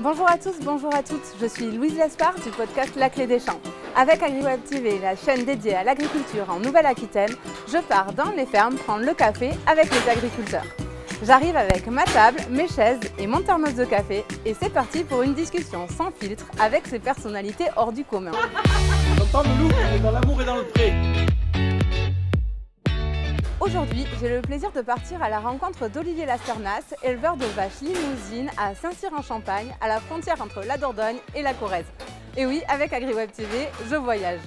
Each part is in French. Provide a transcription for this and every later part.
Bonjour à tous, bonjour à toutes, je suis Louise Lespard du podcast La Clé des Champs. Avec AgriWeb TV, la chaîne dédiée à l'agriculture en Nouvelle-Aquitaine, je pars dans les fermes prendre le café avec les agriculteurs. J'arrive avec ma table, mes chaises et mon thermos de café et c'est parti pour une discussion sans filtre avec ces personnalités hors du commun. T'entends le loup, il est dans l'amour et dans le pré. Aujourd'hui, j'ai le plaisir de partir à la rencontre d'Olivier Lasternas, éleveur de vaches limousines à Saint-Cyr-en-Champagne, à la frontière entre la Dordogne et la Corrèze. Et oui, avec AgriWeb TV, je voyage.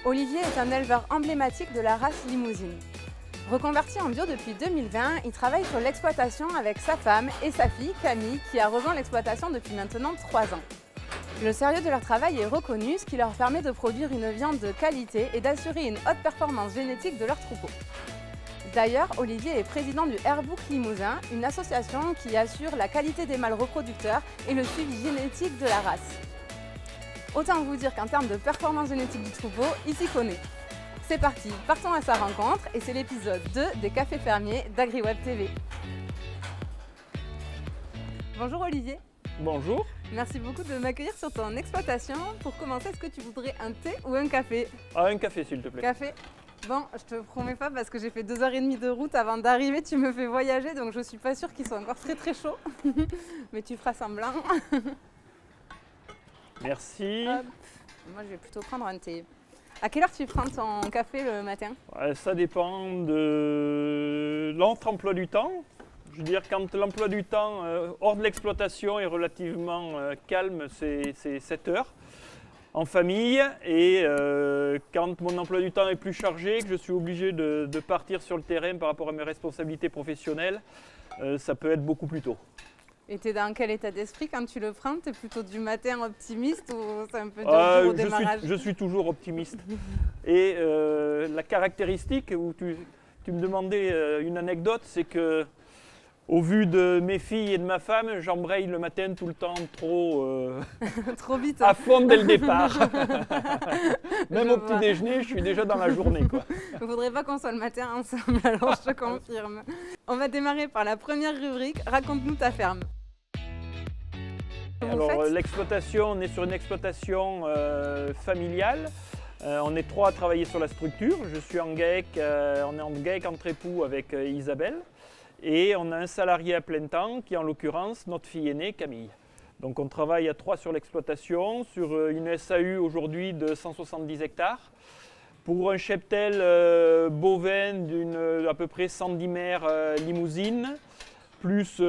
Olivier est un éleveur emblématique de la race limousine. Reconverti en bio depuis 2020, il travaille sur l'exploitation avec sa femme et sa fille Camille, qui a rejoint l'exploitation depuis maintenant 3 ans. Le sérieux de leur travail est reconnu, ce qui leur permet de produire une viande de qualité et d'assurer une haute performance génétique de leur troupeau. D'ailleurs, Olivier est président du Airbook Limousin, une association qui assure la qualité des mâles reproducteurs et le suivi génétique de la race. Autant vous dire qu'en termes de performance génétique du troupeau, il s'y connaît. C'est parti, partons à sa rencontre et c'est l'épisode 2 des Cafés Fermiers d'AgriWeb TV. Bonjour Olivier. Bonjour. Merci beaucoup de m'accueillir sur ton exploitation. Pour commencer, est-ce que tu voudrais un thé ou un café? Ah, un café s'il te plaît. Café. Bon, je te promets pas parce que j'ai fait 2h30 de route avant d'arriver, tu me fais voyager donc je suis pas sûre qu'il soit encore très chaud. Mais tu feras semblant. Merci. Hop. Moi je vais plutôt prendre un thé. À quelle heure tu prends ton café le matin? Ça dépend de notre emploi du temps. Je veux dire, quand l'emploi du temps hors de l'exploitation est relativement calme, c'est 7 heures. En famille et quand mon emploi du temps est plus chargé, que je suis obligé de partir sur le terrain par rapport à mes responsabilités professionnelles, ça peut être beaucoup plus tôt. Et tu es dans quel état d'esprit quand tu le prends? Tu es plutôt du matin optimiste ou c'est un peu dur au démarrage? Je suis toujours optimiste. Et la caractéristique où tu me demandais une anecdote, c'est que au vu de mes filles et de ma femme, j'embraye le matin tout le temps trop, trop vite. À fond dès le départ. Même au petit déjeuner, je suis déjà dans la journée, quoi. Il ne faudrait pas qu'on soit le matin ensemble, alors je te confirme. On va démarrer par la première rubrique. Raconte-nous ta ferme. Alors l'exploitation, on est sur une exploitation familiale. On est 3 à travailler sur la structure. Je suis en GAEC, on est en GAEC entre époux avec Isabelle. Et on a un salarié à plein temps qui est en l'occurrence notre fille aînée Camille. Donc on travaille à 3 sur l'exploitation, sur une SAU aujourd'hui de 170 hectares. Pour un cheptel bovin d'une à peu près 110 mères limousines, plus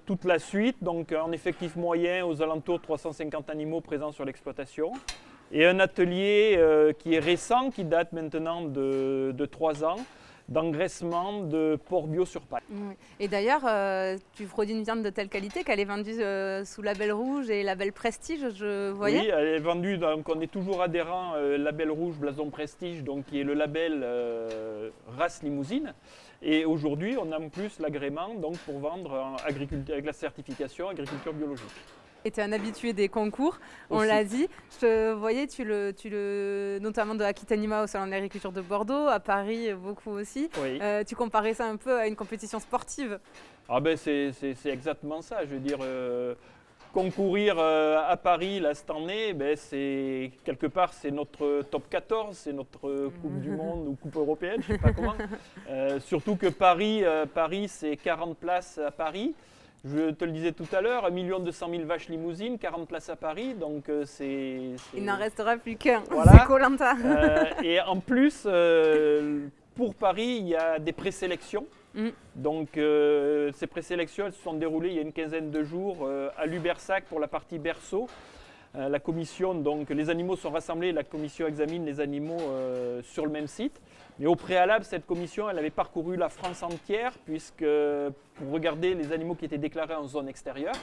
toute la suite, donc en effectif moyen aux alentours de 350 animaux présents sur l'exploitation. Et un atelier qui est récent, qui date maintenant de 3 ans, d'engraissement de porc bio sur paille. Et d'ailleurs, tu produis une viande de telle qualité qu'elle est vendue sous label rouge et label prestige, je voyais. Oui, elle est vendue, donc on est toujours adhérent label rouge, blason prestige, donc qui est le label race limousine. Et aujourd'hui, on a en plus l'agrément pour vendre avec la certification agriculture biologique. Et tu es un habitué des concours, on l'a dit. Je te voyais, notamment de Aquitanima au Salon de l'Agriculture de Bordeaux, à Paris beaucoup aussi. Oui. Tu comparais ça un peu à une compétition sportive. Ah ben c'est exactement ça. Je veux dire, concourir à Paris là, cette année, quelque part c'est notre top 14, c'est notre Coupe du Monde ou Coupe européenne, je ne sais pas comment. Surtout que Paris c'est 40 places à Paris. Je te le disais tout à l'heure, 1 200 000 vaches limousines, 40 places à Paris, donc c'est... Il n'en restera plus qu'un, voilà. C'est Koh-Lanta. Et en plus, pour Paris, il y a des présélections. Donc ces présélections, elles se sont déroulées il y a une quinzaine de jours à Lubersac pour la partie berceau. La commission, donc les animaux sont rassemblés, la commission examine les animaux sur le même site. Mais au préalable, cette commission, elle avait parcouru la France entière puisque pour regarder les animaux qui étaient déclarés en zone extérieure.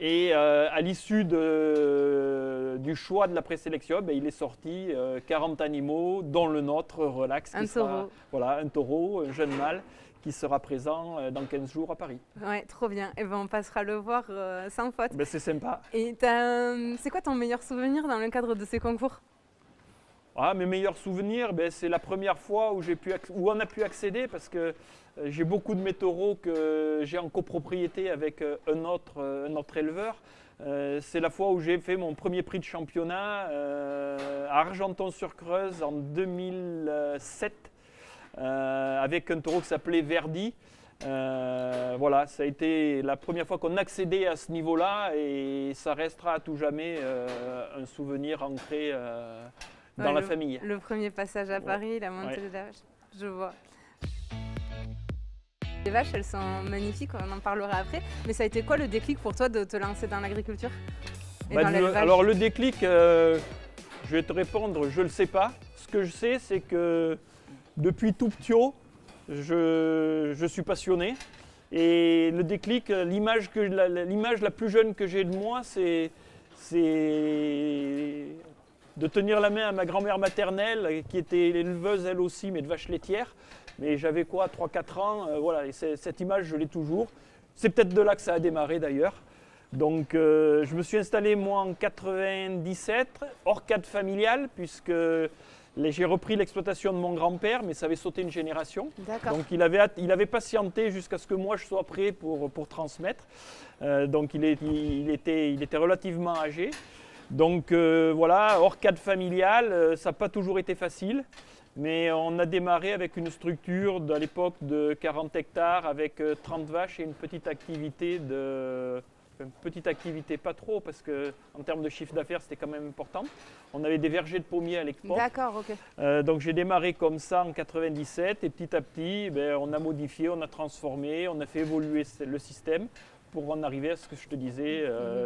Et à l'issue du choix de la présélection, il est sorti 40 animaux, dont le nôtre, Relax. Un taureau. Voilà, un taureau, un jeune mâle qui sera présent dans 15 jours à Paris. Ouais, trop bien. Et on passera le voir sans faute. C'est sympa. Et c'est quoi ton meilleur souvenir dans le cadre de ces concours? Ah, mes meilleurs souvenirs, ben, c'est la première fois où on a pu accéder parce que j'ai beaucoup de mes taureaux que j'ai en copropriété avec un autre éleveur. C'est la fois où j'ai fait mon premier prix de championnat à Argenton-sur-Creuse en 2007 avec un taureau qui s'appelait Verdi. Voilà, ça a été la première fois qu'on accédait à ce niveau-là et ça restera à tout jamais un souvenir ancré dans la famille. Le premier passage à Paris, la montée de la vache, je vois. Les vaches, elles sont magnifiques, on en parlera après. Mais ça a été quoi le déclic pour toi de te lancer dans l'agriculture et dans l'élevage? Alors le déclic, je vais te répondre, je ne le sais pas. Ce que je sais, c'est que depuis tout petit, je suis passionné. Et le déclic, l'image la plus jeune que j'ai de moi, c'est de tenir la main à ma grand-mère maternelle, qui était éleveuse elle aussi, mais de vaches laitières. Mais j'avais quoi, 3-4 ans, voilà, et cette image, je l'ai toujours. C'est peut-être de là que ça a démarré d'ailleurs. Donc je me suis installé moi en 97, hors cadre familial, puisque j'ai repris l'exploitation de mon grand-père, mais ça avait sauté une génération. Donc il avait patienté jusqu'à ce que moi je sois prêt pour transmettre. Donc il était relativement âgé. Donc voilà, hors cadre familial, ça n'a pas toujours été facile. Mais on a démarré avec une structure à l'époque de 40 hectares avec 30 vaches et une petite activité pas trop parce qu'en termes de chiffre d'affaires c'était quand même important. On avait des vergers de pommiers à l'époque. D'accord, ok. Donc j'ai démarré comme ça en 97 et petit à petit on a modifié, on a transformé, on a fait évoluer le système pour en arriver à ce que je te disais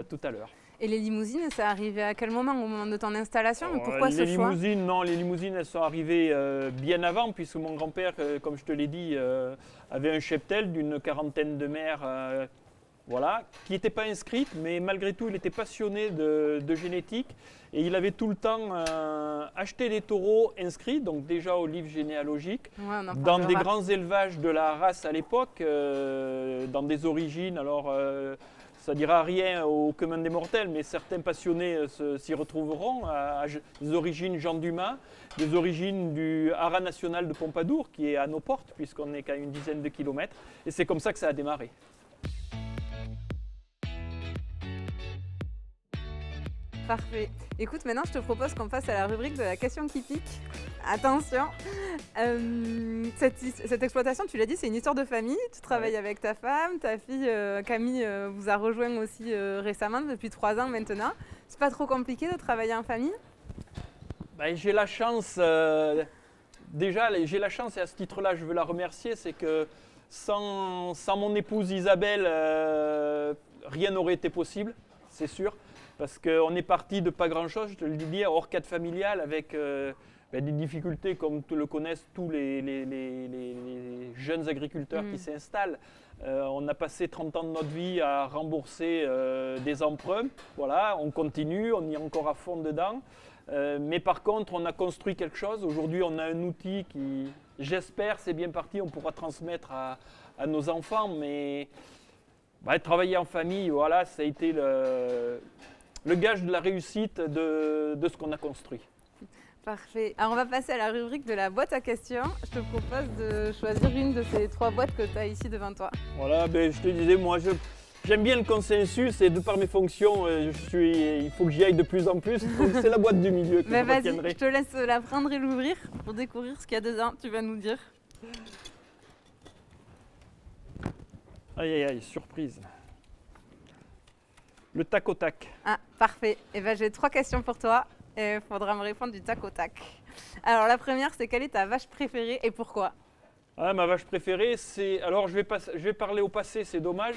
tout à l'heure. Et les limousines, c'est arrivé à quel moment? Au moment de ton installation? Pourquoi ce choix? Non, les limousines, elles sont arrivées bien avant, puisque mon grand-père, comme je te l'ai dit, avait un cheptel d'une quarantaine de mères, voilà, qui n'était pas inscrite, mais malgré tout, il était passionné de génétique et il avait tout le temps acheté des taureaux inscrits, donc déjà au livre généalogique, dans des grands élevages de la race à l'époque, dans des origines, alors ça ne dira rien au commun des mortels, mais certains passionnés s'y retrouveront, des origines Jean Dumas, des origines du Haras national de Pompadour, qui est à nos portes, puisqu'on est qu'à une dizaine de kilomètres, et c'est comme ça que ça a démarré. Parfait. Écoute, maintenant je te propose qu'on passe à la rubrique de la question qui pique. Attention, cette exploitation, tu l'as dit, c'est une histoire de famille. Tu travailles avec ta femme, ta fille Camille vous a rejoint aussi récemment, depuis 3 ans maintenant. C'est pas trop compliqué de travailler en famille? J'ai la chance, déjà j'ai la chance et à ce titre-là je veux la remercier, c'est que sans mon épouse Isabelle, rien n'aurait été possible, c'est sûr. Parce qu'on est parti de pas grand-chose, je te le dis, hors cadre familial, avec des difficultés comme le connaissent tous les jeunes agriculteurs qui s'installent. On a passé 30 ans de notre vie à rembourser des emprunts. Voilà, on continue, on y est encore à fond dedans. Mais par contre, on a construit quelque chose. Aujourd'hui, on a un outil qui, j'espère, c'est bien parti, on pourra transmettre à nos enfants. Mais travailler en famille, voilà, ça a été le gage de la réussite de ce qu'on a construit. Parfait. Alors on va passer à la rubrique de la boîte à questions. Je te propose de choisir une de ces 3 boîtes que tu as ici devant toi. Voilà, je te disais, moi j'aime bien le consensus et de par mes fonctions, il faut que j'y aille de plus en plus. Donc c'est la boîte du milieu que je retiendrai. Je te laisse la prendre et l'ouvrir pour découvrir ce qu'il y a dedans. Tu vas nous dire. Aïe aïe aïe, surprise. Le tac au tac. Ah, parfait. Et j'ai 3 questions pour toi et il faudra me répondre du tac au tac. Alors la première, c'est quelle est ta vache préférée et pourquoi? Ma vache préférée, c'est... Alors je vais parler au passé, c'est dommage.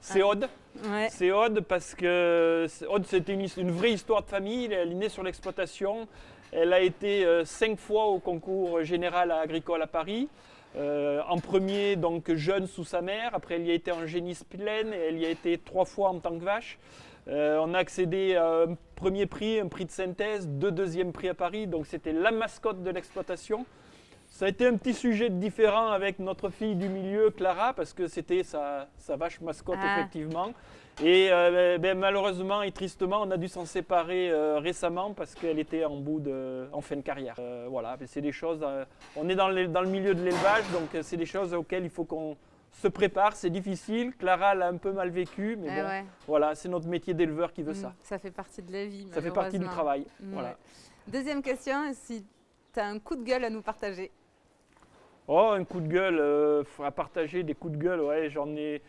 C'est Aude. Ouais. C'est Aude parce que Aude, c'était une vraie histoire de famille. Elle est née sur l'exploitation. Elle a été 5 fois au concours général agricole à Paris. En premier, donc jeune sous sa mère. Après, elle y a été en génisse pleine et elle y a été 3 fois en tant que vache. On a accédé à un premier prix, un prix de synthèse, 2 deuxièmes prix à Paris. Donc, c'était la mascotte de l'exploitation. Ça a été un petit sujet différent avec notre fille du milieu, Clara, parce que c'était sa vache mascotte, effectivement. Et malheureusement et tristement, on a dû s'en séparer récemment parce qu'elle était en fin de carrière. Voilà, c'est des choses. On est dans le milieu de l'élevage, donc c'est des choses auxquelles il faut qu'on se prépare. C'est difficile. Clara l'a un peu mal vécu, mais bon, voilà, c'est notre métier d'éleveur qui veut ça. Ça fait partie de la vie. Ça fait partie du travail. Voilà. Deuxième question, si tu as un coup de gueule à nous partager. Oh, un coup de gueule, à partager des coups de gueule, ouais, j'en ai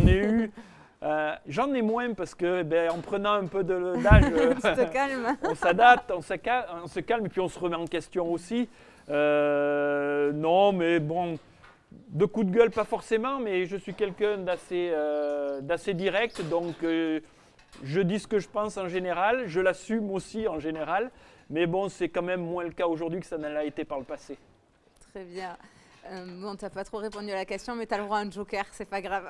eu. J'en ai moins parce que en prenant un peu d'âge, on s'adapte, on se calme et puis on se remet en question aussi. Non, mais bon, de coups de gueule pas forcément, mais je suis quelqu'un d'assez direct, donc je dis ce que je pense en général, je l'assume aussi en général, mais bon, c'est quand même moins le cas aujourd'hui que ça ne l'a été par le passé. Très bien. Bon, tu n'as pas trop répondu à la question, mais tu as le droit à un joker, c'est pas grave.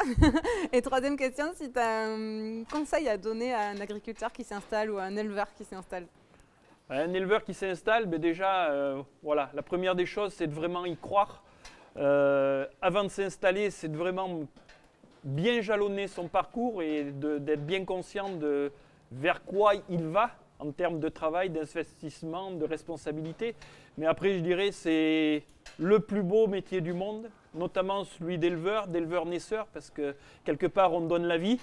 Et troisième question, si tu as un conseil à donner à un agriculteur qui s'installe ou à un éleveur qui s'installe. Un éleveur qui s'installe, déjà, voilà, la première des choses, c'est de vraiment y croire. Avant de s'installer, c'est de vraiment bien jalonner son parcours et d'être bien conscient de vers quoi il va en termes de travail, d'investissement, de responsabilité. Mais après, je dirais, c'est le plus beau métier du monde, notamment celui d'éleveur naisseur, parce que quelque part, on donne la vie.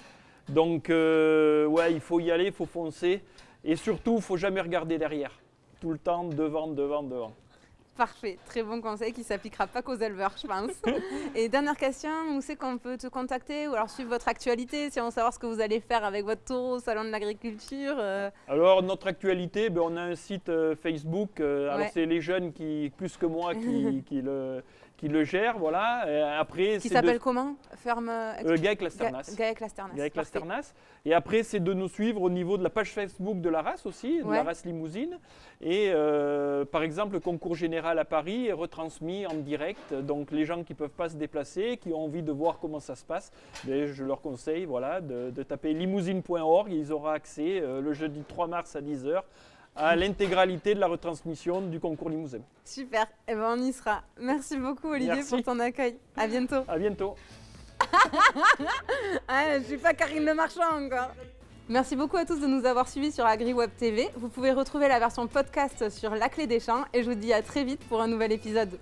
Donc, ouais, il faut y aller, il faut foncer. Et surtout, il ne faut jamais regarder derrière. Tout le temps, devant, devant, devant. Parfait, très bon conseil qui ne s'appliquera pas qu'aux éleveurs, je pense. Et dernière question, où c'est qu'on peut te contacter ou alors suivre votre actualité si on veut savoir ce que vous allez faire avec votre taureau au Salon de l'Agriculture Alors, notre actualité, on a un site Facebook. Alors, c'est les jeunes plus que moi qui le gèrent. Voilà. Après, qui s'appelle comment? Ferme Gaec Lasternas. Gaec Lasternas. Gaec Lasternas. Et après, c'est de nous suivre au niveau de la page Facebook de la race aussi, de la race limousine. Et par exemple, le concours général à Paris est retransmis en direct. Donc les gens qui ne peuvent pas se déplacer, qui ont envie de voir comment ça se passe, je leur conseille de taper limousine.org. Ils auront accès le jeudi 3 mars à 10 h à l'intégralité de la retransmission du concours Limousin. Super, on y sera. Merci beaucoup Olivier pour ton accueil. À bientôt. À bientôt. Je ne suis pas Karine Le Marchand encore. Merci beaucoup à tous de nous avoir suivis sur AgriWeb TV. Vous pouvez retrouver la version podcast sur La Clé des Champs et je vous dis à très vite pour un nouvel épisode.